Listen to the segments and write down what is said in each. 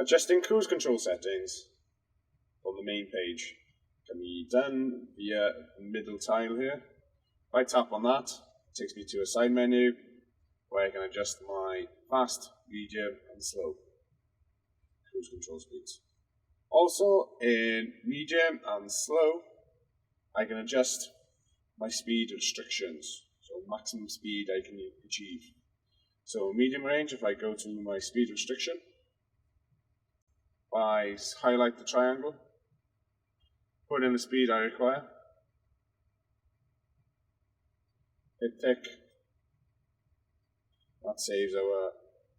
Adjusting cruise control settings on the main page can be done via the middle tile here. If I tap on that, it takes me to a side menu where I can adjust my fast, medium and slow cruise control speeds. Also in medium and slow, I can adjust my speed restrictions, so maximum speed I can achieve. So medium range, if I go to my speed restriction, I highlight the triangle, put in the speed I require, hit tick, that saves our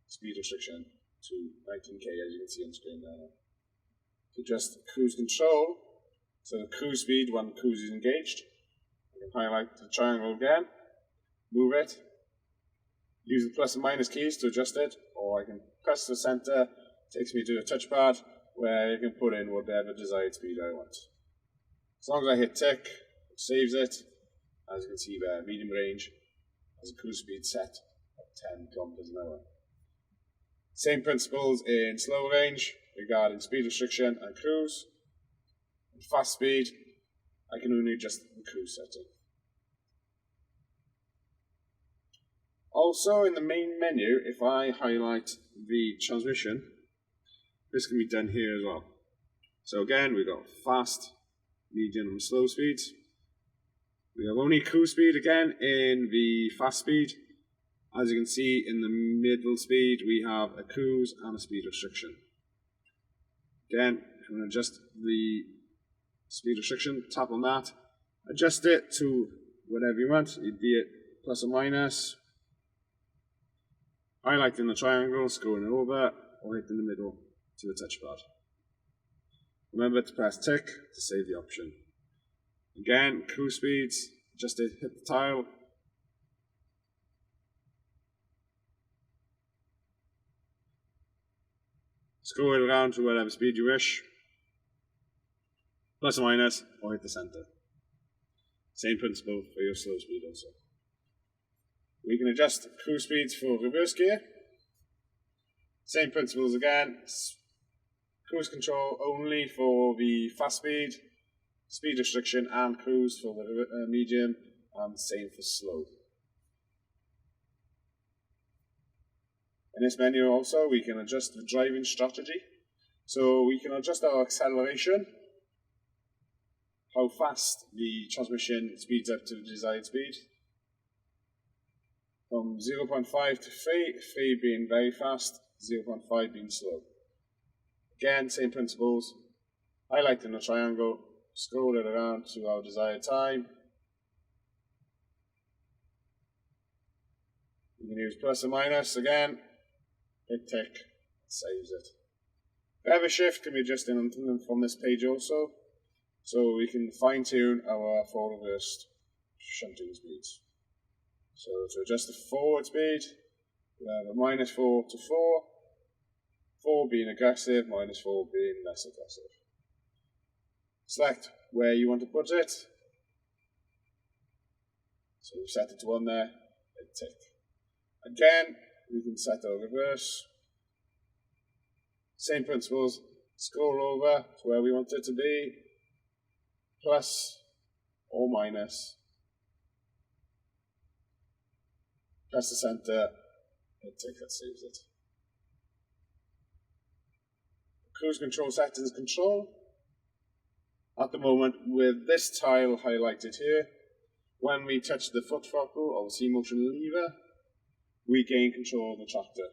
speed restriction to 19k as you can see on screen there. To adjust cruise control, so the cruise speed when cruise is engaged, I can highlight the triangle again, move it, use the plus and minus keys to adjust it, or I can press the center, takes me to a touchpad where you can put in whatever desired speed I want. As long as I hit tick, it saves it. As you can see there, medium range has a cruise speed set at 10 kilometers an hour. Same principles in slow range regarding speed restriction and cruise. In fast speed, I can only adjust the cruise setting. Also in the main menu, if I highlight the transmission, this can be done here as well. So again, we've got fast, medium and slow speeds. We have only cruise speed again in the fast speed. As you can see in the middle speed, we have a cruise and a speed restriction. Again, if you want to adjust the speed restriction, tap on that, adjust it to whatever you want, be it plus or minus, highlighting the triangle, scrolling it over, or hit in the middle to the touchpad. Remember to press tick to save the option. Again, cruise speeds, just hit the tile. Scroll it around to whatever speed you wish. Plus or minus, or hit the center. Same principle for your slow speed also. We can adjust cruise speeds for reverse gear. Same principles again. Cruise control only for the fast speed, speed restriction and cruise for the medium, and same for slow. In this menu also we can adjust the driving strategy. So we can adjust our acceleration, how fast the transmission speeds up to the desired speed. From 0.5 to 3 being very fast, 0.5 being slow. Again, same principles, highlighting the triangle, scroll it around to our desired time. You can use plus or minus again, hit tick, saves it. Driver shift can be adjusted from this page also, so we can fine tune our forward reverse shunting speeds. So to adjust the forward speed, we have a -4 to 4, 4 being aggressive, -4 being less aggressive. Select where you want to put it. So we've set it to 1 there, hit tick. Again, we can set our reverse. Same principles, scroll over to where we want it to be, plus or minus. Press the center, hit tick, that saves it. Cruise control settings control. At the moment, with this tile highlighted here, when we touch the foot throttle or the C-motion lever, we gain control of the tractor.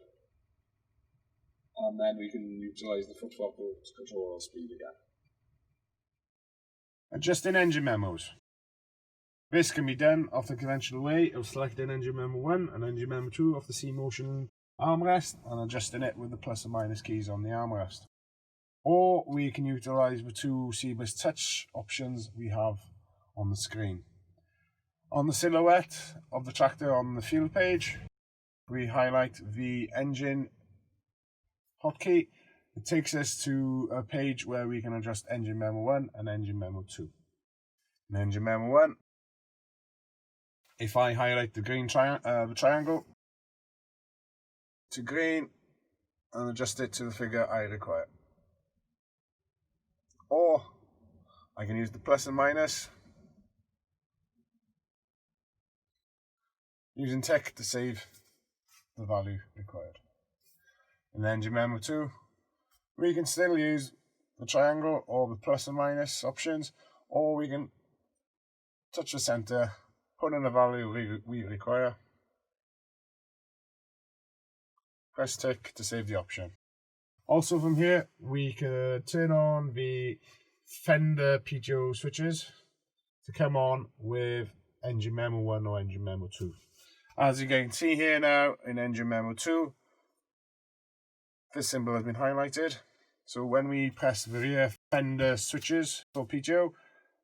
And then we can utilize the foot throttle to control our speed again. Adjusting engine memos. This can be done off the conventional way of selecting engine memo 1 and engine memo 2 off the C-motion armrest and adjusting it with the plus and minus keys on the armrest. Or we can utilize the two CBus touch options we have on the screen. On the silhouette of the tractor on the fuel page, we highlight the engine hotkey. It takes us to a page where we can adjust engine memo 1 and engine memo 2. In engine memo 1, if I highlight the green triangle to green, and adjust it to the figure I require. Or I can use the plus and minus using tick to save the value required. In the Engine Memo 2, we can still use the triangle or the plus and minus options, or we can touch the center, put in the value we require, press tick to save the option. Also from here, we could turn on the Fender PTO switches to come on with Engine Memo 1 or Engine Memo 2. As you can see here now in Engine Memo 2, this symbol has been highlighted. So when we press the rear Fender switches for PTO,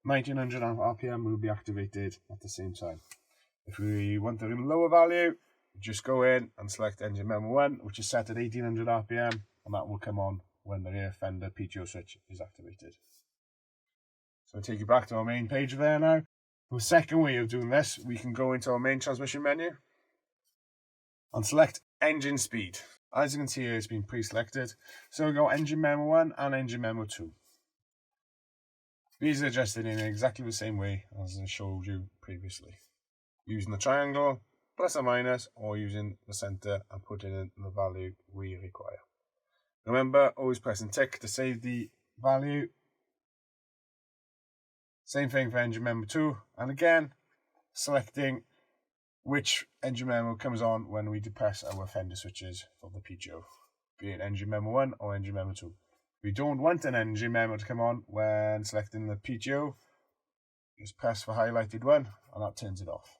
1900 RPM will be activated at the same time. If we want a lower value, just go in and select Engine Memo 1, which is set at 1800 RPM, and that will come on when the rear Fender PTO switch is activated. So I'll take you back to our main page there now. The second way of doing this, we can go into our main transmission menu and select Engine Speed. As you can see here, it's been pre-selected. So we'll go Engine Memo 1 and Engine Memo 2. These are adjusted in exactly the same way as I showed you previously, using the triangle, plus or minus, or using the center and putting in the value we require. Remember, always pressing tick to save the value. Same thing for Engine Memo 2, and again, selecting which engine memo comes on when we depress our Fender switches for the PTO, be it Engine Memo 1 or Engine Memo 2. We don't want an engine memo to come on when selecting the PTO. Just press the highlighted one and that turns it off.